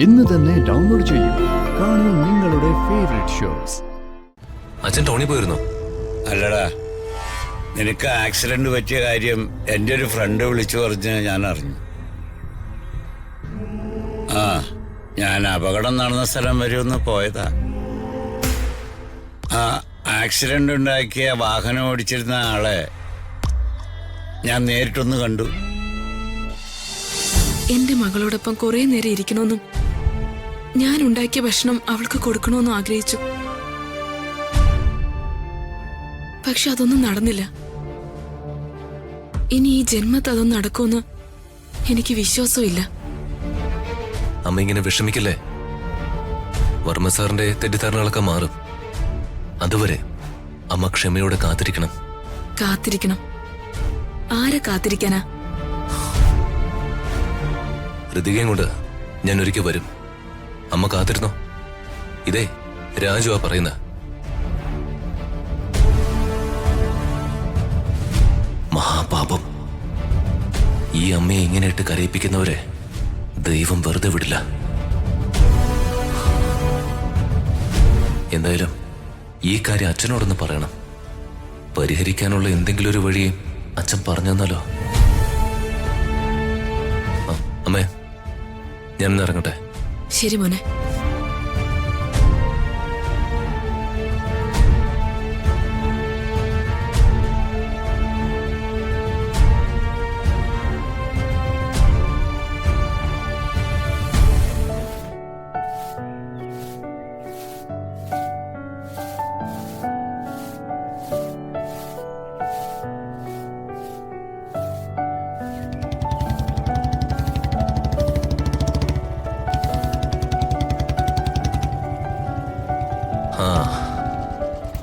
ഇന്ന് തന്നെ ഡൗൺലോഡ് ചെയ്യൂ. കാണൂ നിങ്ങളുടെ ഫേവറേറ്റ് ഷോസ്. അച്ഛൻ ടൗണിൽ പോയിരുന്നോ? അല്ലടാ, നിനക്ക് ആക്സിഡന്റ് പറ്റിയ കാര്യം എൻ്റെ ഒരു ഫ്രണ്ട് വിളിച്ചു പറഞ്ഞ് ഞാൻ അറിഞ്ഞു. ഞാൻ അപകടം നടന്ന സ്ഥലം വരെ ഒന്ന് പോയതാ. ആക്സിഡന്റ് ഉണ്ടാക്കിയ വാഹനം ഓടിച്ചിരുന്ന ആളെ ഞാൻ നേരിട്ടൊന്ന് കണ്ടു. എന്റെ മകളോടൊപ്പം കുറെ നേരം ഇരിക്കണമെന്നും ഞാൻ ഉണ്ടാക്കിയ ഭക്ഷണം അവൾക്ക് കൊടുക്കണമെന്നും ആഗ്രഹിച്ചു. പക്ഷെ അതൊന്നും നടന്നില്ല. ഇനി ഈ ജന്മത്ത് അതൊന്നും നടക്കുമെന്ന് എനിക്ക് വിശ്വാസമില്ല. അമ്മ ഇങ്ങനെ വിഷമിക്കല്ലേ. വർമ്മ സാറിന്റെ തെറ്റിദ്ധാരണകളൊക്കെ മാറും. അതുവരെ അമ്മ ക്ഷമയോടെ കാത്തിരിക്കണം. കാത്തിരിക്കണം? ആരെ കാത്തിരിക്കാനാ? ഋതികയും കൊണ്ട് ഞാൻ ഒരിക്കൽ വരും. അമ്മ കാത്തിരുന്നോ. ഇതേ രാജുവാ പറയുന്ന. മഹാപാപം. ഈ അമ്മയെ ഇങ്ങനെ ഇട്ട് കരയിപ്പിക്കുന്നവരെ ദൈവം വെറുതെ വിടില്ല. എന്തായാലും ഈ കാര്യം അച്ഛനോടൊന്ന് പറയണം. പരിഹരിക്കാനുള്ള എന്തെങ്കിലും ഒരു വഴി അച്ഛൻ പറഞ്ഞു തന്നാലോ. അമ്മേ, ഞാനിന്ന് ഇറങ്ങട്ടെ. ശരി മോനെ.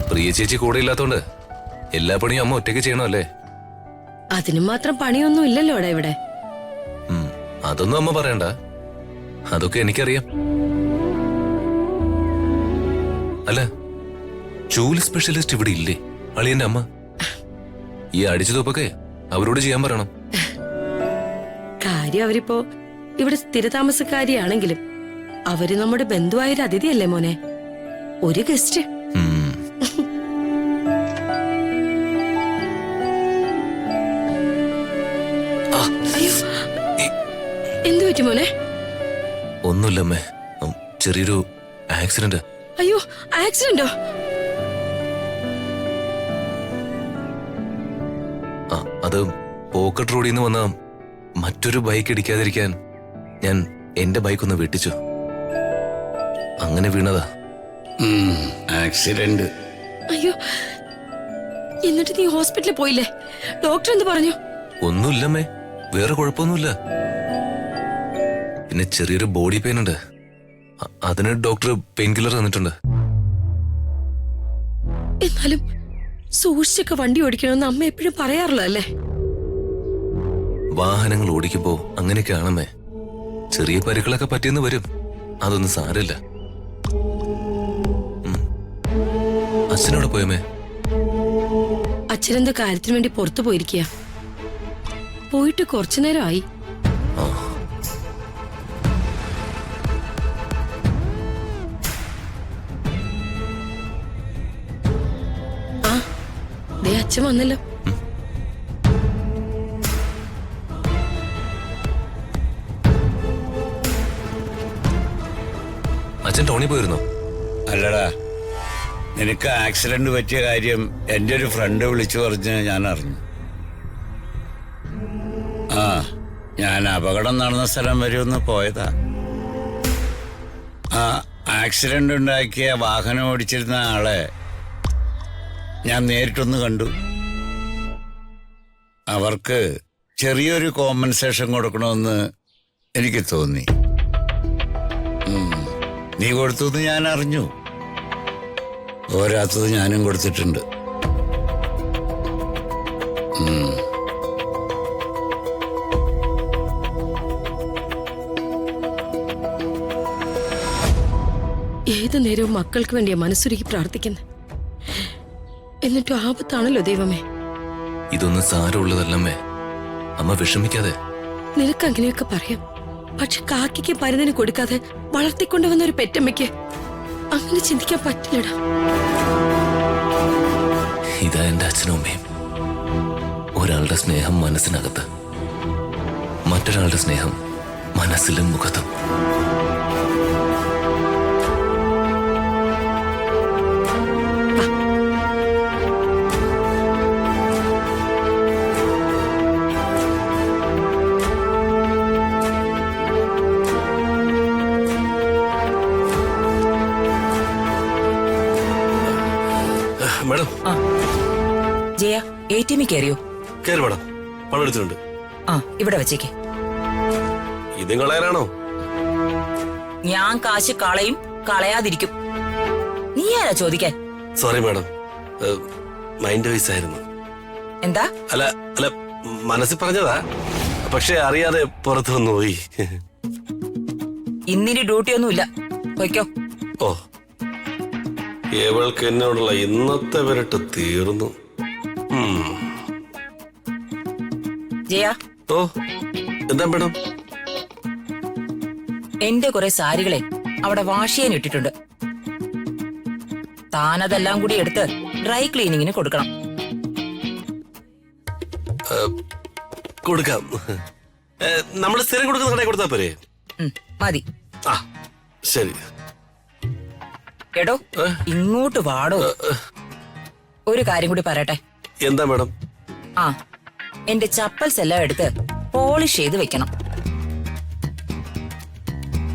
പ്രിയ ചേച്ചി കൂടെ ഇല്ലാത്തോണ്ട് എല്ലാ പണിയും അമ്മ ഒറ്റയ്ക്ക് ചെയ്യണമല്ലേ? അതിന് മാത്രം പണിയൊന്നും ഇല്ലല്ലോ ഇവിടെ. അതൊന്നും അമ്മ പറയണ്ട. അതൊക്കെ എനിക്കറിയാം. അല്ല, ജോലി സ്പെഷ്യലിസ്റ്റ് ഇവിടെ ഇല്ലേ അളിയന്റെ അമ്മ? ഈ അടിച്ചു തോപ്പൊക്കെ അവരോട് ചെയ്യാൻ പറയണം. കാര്യം അവരിപ്പോ ഇവിടെ സ്ഥിരതാമസക്കാരിയാണെങ്കിലും അവര് നമ്മുടെ ബന്ധുവായൊരു അതിഥിയല്ലേ മോനെ, ഒരു ഗസ്റ്റ്. എന്തു പറ്റി മോനെ? ഒന്നുമില്ലമ്മേ, ചെറിയൊരു ആക്സിഡന്റ്. അയ്യോ, ആക്സിഡന്റോ? അത് പോക്കറ്റ് റോഡിൽ നിന്ന് വന്ന മറ്റൊരു ബൈക്ക് ഇടിക്കാതിരിക്കാൻ ഞാൻ എന്റെ ബൈക്ക് ഒന്ന് വെട്ടിച്ചു. അങ്ങനെ വീണതാ. ആക്സിഡന്റ്. അയ്യോ, എന്നിട്ട് നീ ഹോസ്പിറ്റലിൽ പോയില്ലേ? ഡോക്ടർ എന്ത് പറഞ്ഞു? ഒന്നുമില്ലമ്മേ, വേറെ കുഴപ്പമൊന്നുമില്ല. പിന്നെ ചെറിയൊരു ബോഡി പെയിൻ ഉണ്ട്. അതിന് ഡോക്ടർ പെയിൻ കില്ലർ തന്നിട്ടുണ്ട്. എന്നാലും സൂക്ഷിച്ചൊക്കെ വണ്ടി ഓടിക്കണമെന്ന് അമ്മ എപ്പോഴും പറയാറുള്ള അല്ലേ? വാഹനങ്ങൾ ഓടിക്കുമ്പോ അങ്ങനെയൊക്കെയാണമ്മേ. ചെറിയ പരിക്കുകളൊക്കെ പറ്റിയെന്ന് വരും. അതൊന്നും സാരമില്ല. അച്ഛനോടെ പോയമ്മേ? അച്ഛനെന്തോ കാര്യത്തിന് വേണ്ടി പുറത്തു പോയിരിക്കുക. പോയിട്ട് കുറച്ചു നേരമായി. അച്ഛൻ വന്നല്ലോ. അച്ഛൻ ടൗണിൽ പോയിരുന്നോ? അല്ലടാ, നിനക്ക് ആക്സിഡന്റ് പറ്റിയ കാര്യം എൻ്റെ ഒരു ഫ്രണ്ട് വിളിച്ചു പറഞ്ഞ് ഞാൻ അറിഞ്ഞു. ഞാൻ അപകടം നടന്ന സ്ഥലം വരെ ഒന്ന് പോയതാ. ആക്സിഡന്റ് ഉണ്ടാക്കിയ വാഹനം ഓടിച്ചിരുന്ന ആളെ ഞാൻ നേരിട്ടൊന്ന് കണ്ടു. അവർക്ക് ചെറിയൊരു കോമ്പൻസേഷൻ കൊടുക്കണമെന്ന് എനിക്ക് തോന്നി. നീ കൊടുത്തു എന്ന് ഞാൻ അറിഞ്ഞു. പോരാത്തത് ഞാനും കൊടുത്തിട്ടുണ്ട്. ഏതു നേരവും മക്കൾക്ക് വേണ്ടിയാ മനസ്സുരുക്കി പ്രാർത്ഥിക്കുന്നത്. എന്നിട്ടും ആപത്താണല്ലോ ദൈവമേ. ഇതൊന്നും സാരമുള്ളതല്ലമ്മേ. അമ്മ വിഷമിക്കാതെ. നിനക്ക് അങ്ങനെയൊക്കെ പറയാം. പക്ഷെ കാക്കിക്ക് പരുന്നിന് കൊടുക്കാതെ വളർത്തിക്കൊണ്ടുവന്ന ഒരു പെറ്റമ്മയ്ക്ക് അങ്ങനെ ചിന്തിക്കാൻ പറ്റില്ലടാ. ഇതാ എന്റെ അച്ഛനും അമ്മയും. ഒരാളുടെ സ്നേഹം മനസ്സിനകത്ത്, മറ്റൊരാളുടെ സ്നേഹം മനസ്സിലും മുഖത്തും. മാഡം ജയ ATM കയറിയോ? കയറി മാഡം, പണം എടുത്തിട്ടുണ്ട്. ആ ഇവിടെ വെച്ചേക്ക്. ഇതും കളയാനാണോ? ഞാൻ കാശ് കളയും, കളയാതിരിക്കും. നീ ആരാ ചോദിക്കാൻ? സോറി മാഡം, മൈൻഡ് വൈസ് ആയിരുന്നു. എന്താ? അല്ല അല്ല, മനസ്സിൽ പറഞ്ഞതാ, പക്ഷെ അറിയാതെ പുറത്തു വന്നു പോയി. ഇന്നിനി ഡ്യൂട്ടി ഒന്നുമില്ല, പോയിക്കോ. ഓ, ഇവൾക്ക് എന്നോടുള്ള ഇന്നത്തെ വരട്ട് തീർന്നു. ജയ, ഓ, എന്താ മാഡം? എന്റെ കുറെ സാരികളെ അവിടെ വാഷ് ചെയ്യാൻ ഇട്ടിട്ടുണ്ട്. താനതെല്ലാം കൂടി എടുത്ത് ഡ്രൈ ക്ലീനിങ്ങിന് കൊടുക്കണം. കൊടുക്കാം. നമ്മൾ സ്ഥിരം കൊടുക്കുന്ന കടയിൽ കൊടുത്താ പോരെ? മതി. ആ ശരി. എടോ, ഇങ്ങോട്ട് വാടോ. ഒരു കാര്യം കൂടി പറയട്ടെ. എന്താ മാഡം? ആ, എന്റെ ചപ്പൽസ് എല്ലാം എടുത്ത് പോളിഷ് ചെയ്ത് വെക്കണം.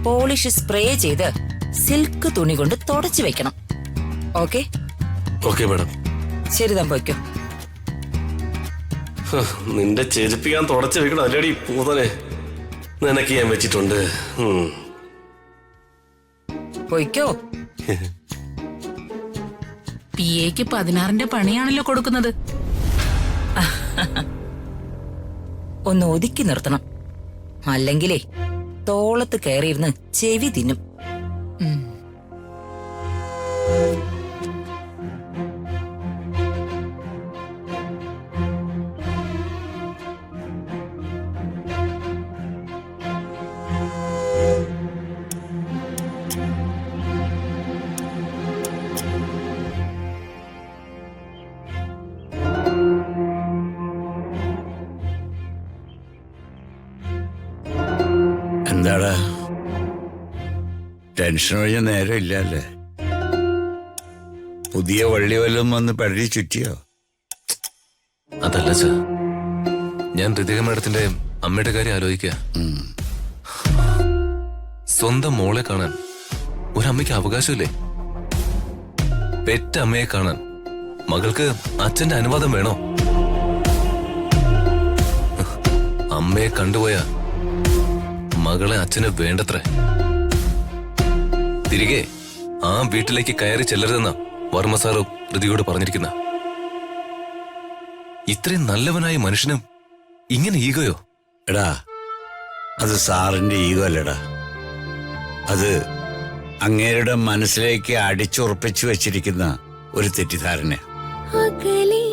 പോളിഷ് സ്പ്രേ ചെയ്ത് സിൽക്ക് തുണി കൊണ്ട് തുടച്ചു വെക്കണം. ഓക്കെ? Okay madam. ശരി, താൻ പോയിക്കോ. നിന്റെ ചെരുപ്പിക്കാൻ തുടച്ചു വെക്കണം അല്ലേടി പൂതനെ. നിനക്ക് ഞാൻ വെച്ചിട്ടുണ്ട്. പോയിക്കോ. PAക്ക് 16ന്റെ പണിയാണല്ലോ കൊടുക്കുന്നത്. ഒന്ന് ഒതുക്കി നിർത്തണം, അല്ലെങ്കിലേ തോളത്ത് കയറിയിരുന്ന് ചെവി തിന്നും. എന്താടാ, ടെൻഷൻ ഒഴിഞ്ഞ നേരം ഇല്ലല്ലേ? പുതിയ വള്ളി വല്ലതും വന്ന് പഴി ചുറ്റിയോ? അതല്ല സർ, ഞാൻ ഋതിക മാഡത്തിന്റെ അമ്മയുടെ കാര്യം ആലോചിക്കുക. സ്വന്തം മോളെ കാണാൻ ഒരമ്മയ്ക്ക് അവകാശമില്ലേ? പെറ്റ അമ്മയെ കാണാൻ മകൾക്ക് അച്ഛന്റെ അനുവാദം വേണോ? അമ്മയെ കണ്ടുപോയാ മകളെ അച്ഛന് വേണ്ടത്രേ. തിരികെ ആ വീട്ടിലേക്ക് കയറി ചെല്ലരുതെന്ന വർമ്മ സാറും ഋതിയോട് പറഞ്ഞിരിക്കുന്ന. ഇത്രയും നല്ലവനായ മനുഷ്യനും ഇങ്ങനെ ഈഗോയോ? എടാ, അത് സാറിന്റെ ഈഗോ അല്ലടാ, അത് അങ്ങേരുടെ മനസ്സിലേക്ക് അടിച്ചുറപ്പിച്ചു വെച്ചിരിക്കുന്ന ഒരു തെറ്റിദ്ധാരണ. അകലേ